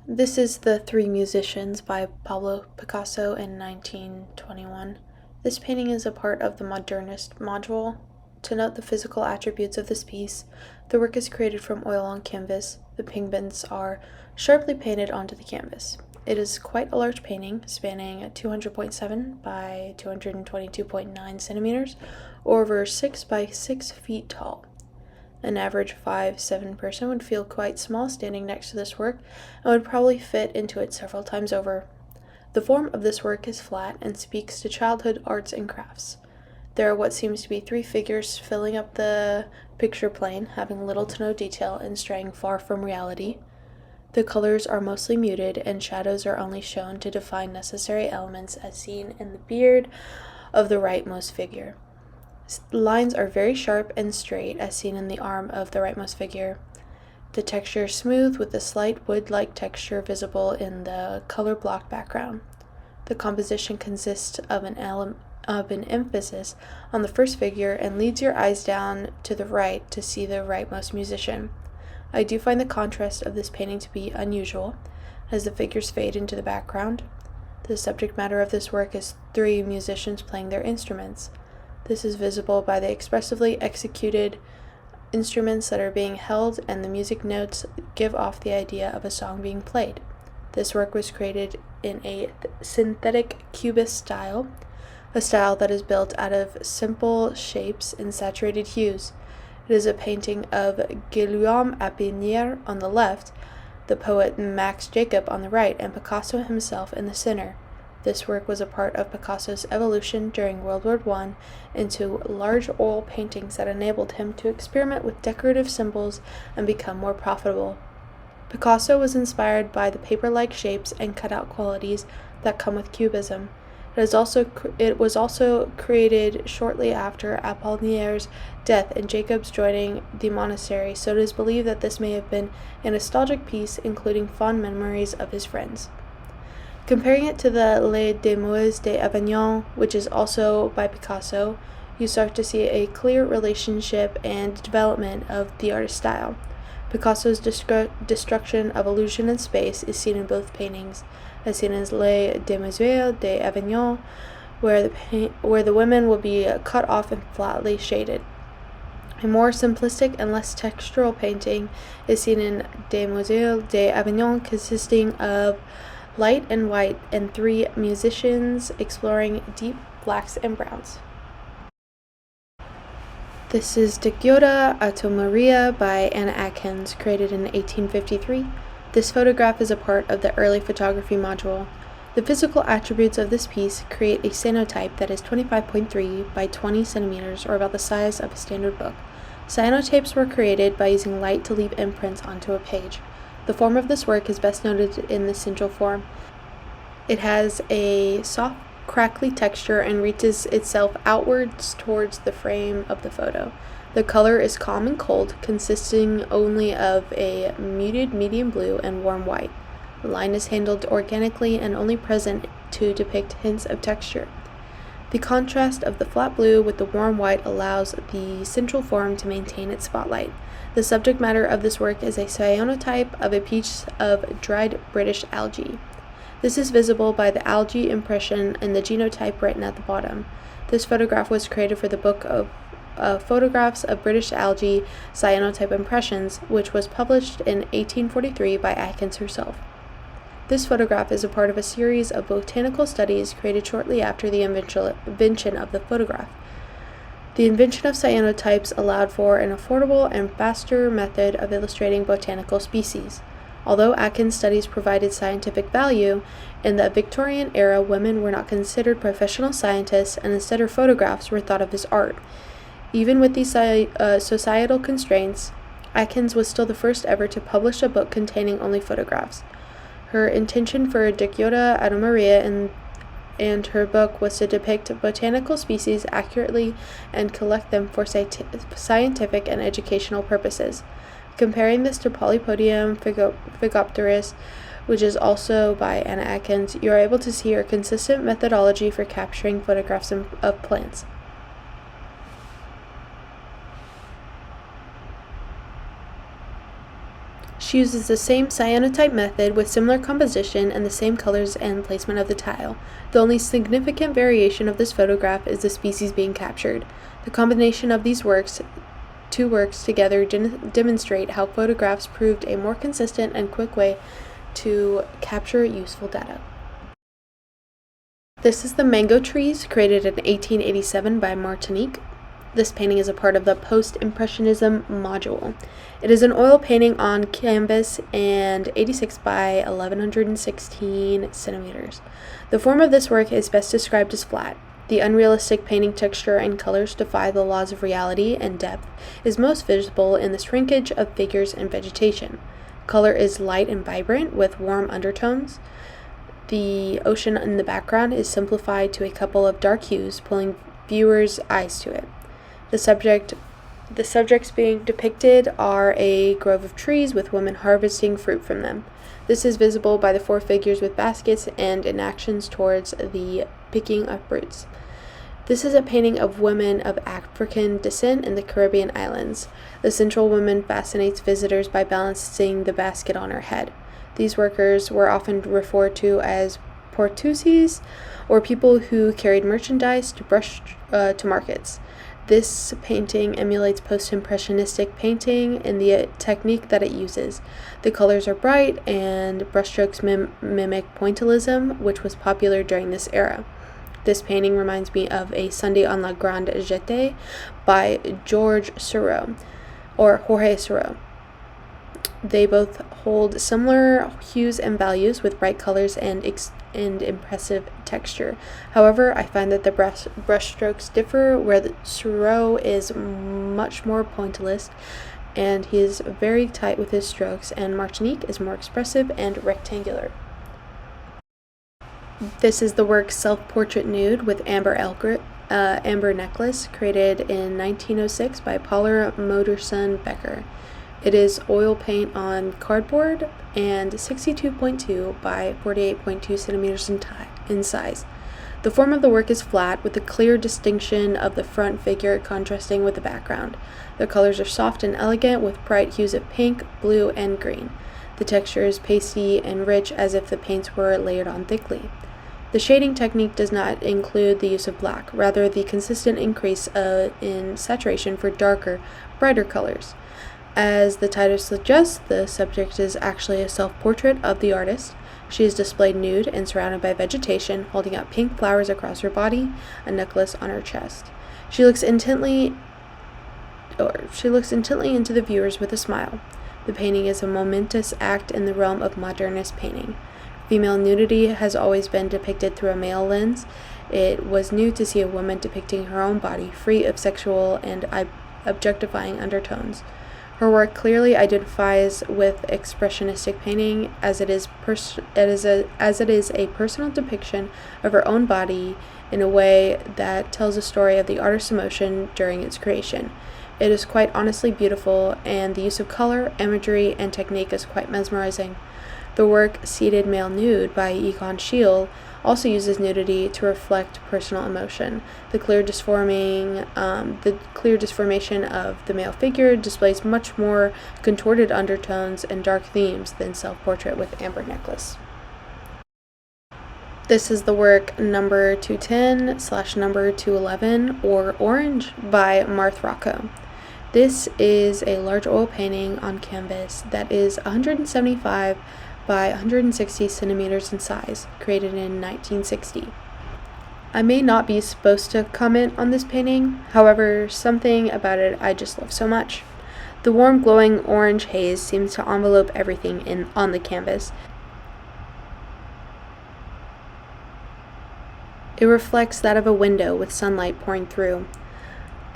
This is The Three Musicians by Pablo Picasso in 1921. This painting is a part of the Modernist module. To note the physical attributes of this piece, the work is created from oil on canvas. The pigments are sharply painted onto the canvas. It is quite a large painting, spanning 200.7 by 222.9 centimeters, or over 6 by 6 feet tall. An average 5'7" person would feel quite small standing next to this work and would probably fit into it several times over. The form of this work is flat and speaks to childhood arts and crafts. There are what seems to be three figures filling up the picture plane, having little to no detail and straying far from reality. The colors are mostly muted, and shadows are only shown to define necessary elements as seen in the beard of the rightmost figure. The lines are very sharp and straight, as seen in the arm of the rightmost figure. The texture is smooth, with a slight wood-like texture visible in the color-blocked background. The composition consists of an emphasis on the first figure and leads your eyes down to the right to see the rightmost musician. I do find the contrast of this painting to be unusual, as the figures fade into the background. The subject matter of this work is three musicians playing their instruments. This is visible by the expressively executed instruments that are being held, and the music notes give off the idea of a song being played. This work was created in a synthetic cubist style, a style that is built out of simple shapes and saturated hues. It is a painting of Guillaume Apollinaire on the left, the poet Max Jacob on the right, and Picasso himself in the center. This work was a part of Picasso's evolution during World War I into large oil paintings that enabled him to experiment with decorative symbols and become more profitable. Picasso was inspired by the paper-like shapes and cutout qualities that come with Cubism. It was also created shortly after Apollinaire's death and Jacob's joining the monastery, so it is believed that this may have been a nostalgic piece, including fond memories of his friends. Comparing it to the Les Demoiselles d'Avignon, which is also by Picasso, you start to see a clear relationship and development of the artist's style. Picasso's destruction of illusion and space is seen in both paintings, as seen as Les Demoiselles d'Avignon, where the women will be cut off and flatly shaded. A more simplistic and less textural painting is seen in Demoiselles d'Avignon, consisting of light and white and three musicians exploring deep blacks and browns. This is Digiota Automaria by Anna Atkins, created in 1853. This photograph is a part of the early photography module. The physical attributes of this piece create a cyanotype that is 25.3 by 20 centimeters, or about the size of a standard book. Cyanotypes were created by using light to leave imprints onto a page. The form of this work is best noted in the central form. It has a soft, crackly texture and reaches itself outwards towards the frame of the photo. The color is calm and cold, consisting only of a muted medium blue and warm white. The line is handled organically and only present to depict hints of texture. The contrast of the flat blue with the warm white allows the central form to maintain its spotlight. The subject matter of this work is a cyanotype of a piece of dried British algae. This is visible by the algae impression and the genotype written at the bottom. This photograph was created for the book of photographs of British algae cyanotype impressions, which was published in 1843 by Atkins herself. This photograph is a part of a series of botanical studies created shortly after the invention of the photograph. The invention of cyanotypes allowed for an affordable and faster method of illustrating botanical species. Although Atkins' studies provided scientific value, in the Victorian era women were not considered professional scientists, and instead her photographs were thought of as art. Even with these societal constraints, Atkins was still the first ever to publish a book containing only photographs. Her intention for Digiota Automaria and her book was to depict botanical species accurately and collect them for scientific and educational purposes. Comparing this to Polypodium Phaeopteris, which is also by Anna Atkins, you are able to see her consistent methodology for capturing photographs of plants. She uses the same cyanotype method with similar composition and the same colors and placement of the tile. The only significant variation of this photograph is the species being captured. The combination of these two works together demonstrate how photographs proved a more consistent and quick way to capture useful data. This is the Mango Trees, created in 1887 by Martinique. This painting is a part of the Post-Impressionism module. It is an oil painting on canvas and 86 by 1116 centimeters. The form of this work is best described as flat. The unrealistic painting texture and colors defy the laws of reality, and depth is most visible in the shrinkage of figures and vegetation. Color is light and vibrant with warm undertones. The ocean in the background is simplified to a couple of dark hues, pulling viewers' eyes to it. The subjects being depicted are a grove of trees with women harvesting fruit from them. This is visible by the four figures with baskets and in actions towards the picking of fruits. This is a painting of women of African descent in the Caribbean islands. The central woman fascinates visitors by balancing the basket on her head. These workers were often referred to as porteuses, or people who carried merchandise to markets. This painting emulates post-impressionistic painting in the technique that it uses. The colors are bright, and brushstrokes mimic pointillism, which was popular during this era. This painting reminds me of A Sunday on la Grande Jetée by Jorge Seurat. They both hold similar hues and values with bright colors and impressive texture. However, I find that the brushstrokes differ, where Seurat is much more pointillist and he is very tight with his strokes, and Martinique is more expressive and rectangular. This is the work Self-Portrait Nude with Amber Necklace, created in 1906 by Paula Modersohn Becker. It is oil paint on cardboard and 62.2 by 48.2 centimeters in size. The form of the work is flat, with a clear distinction of the front figure contrasting with the background. The colors are soft and elegant, with bright hues of pink, blue, and green. The texture is pasty and rich, as if the paints were layered on thickly. The shading technique does not include the use of black, rather the consistent increase in saturation for darker, brighter colors. As the title suggests, the subject is actually a self-portrait of the artist. She is displayed nude and surrounded by vegetation, holding up pink flowers across her body, a necklace on her chest. She looks intently into the viewers with a smile. The painting is a momentous act in the realm of modernist painting. Female nudity has always been depicted through a male lens. It was new to see a woman depicting her own body, free of sexual and objectifying undertones. Her work clearly identifies with expressionistic painting, as it is a personal depiction of her own body in a way that tells a story of the artist's emotion during its creation. It is quite honestly beautiful, and the use of color, imagery, and technique is quite mesmerizing. The work Seated Male Nude by Egon Schiele also uses nudity to reflect personal emotion. The clear disformation of the male figure displays much more contorted undertones and dark themes than Self-Portrait with Amber Necklace. This is the work number 210/number 211, or Orange, by Marthe Rocco. This is a large oil painting on canvas that is 175 by 160 centimeters in size, created in 1960. I may not be supposed to comment on this painting, however, something about it I just love so much. The warm glowing orange haze seems to envelope everything on the canvas. It reflects that of a window with sunlight pouring through.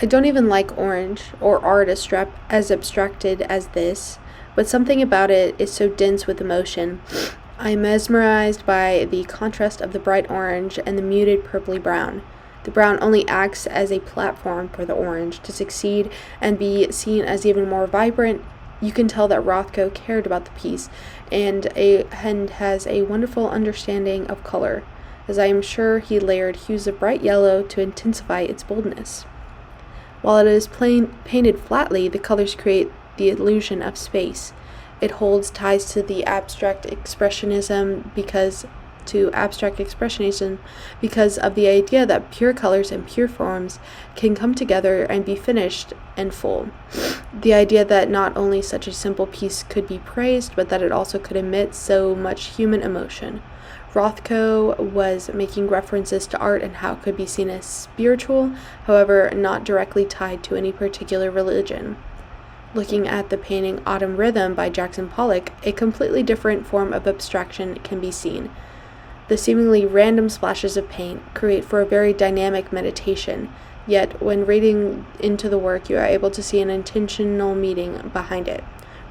I don't even like orange, or art as abstracted as this, but something about it is so dense with emotion. I am mesmerized by the contrast of the bright orange and the muted purpley brown. The brown only acts as a platform for the orange to succeed and be seen as even more vibrant. You can tell that Rothko cared about the piece and has a wonderful understanding of color, as I am sure he layered hues of bright yellow to intensify its boldness. While it is painted flatly, the colors create the illusion of space. It holds ties to the abstract expressionism because of the idea that pure colors and pure forms can come together and be finished and full. The idea that not only such a simple piece could be praised, but that it also could emit so much human emotion. Rothko was making references to art and how it could be seen as spiritual, however, not directly tied to any particular religion. Looking at the painting Autumn Rhythm by Jackson Pollock, a completely different form of abstraction can be seen. The seemingly random splashes of paint create for a very dynamic meditation, yet when reading into the work you are able to see an intentional meaning behind it.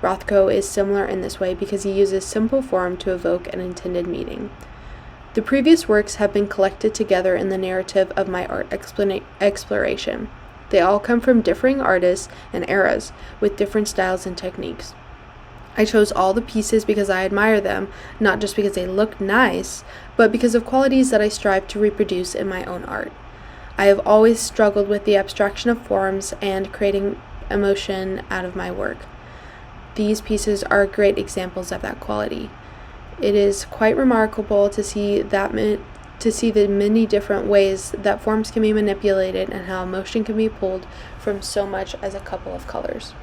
Rothko is similar in this way because he uses simple form to evoke an intended meaning. The previous works have been collected together in the narrative of my art exploration. They all come from differing artists and eras, with different styles and techniques. I chose all the pieces because I admire them, not just because they look nice, but because of qualities that I strive to reproduce in my own art. I have always struggled with the abstraction of forms and creating emotion out of my work. These pieces are great examples of that quality. It is quite remarkable to see the many different ways that forms can be manipulated and how emotion can be pulled from so much as a couple of colors.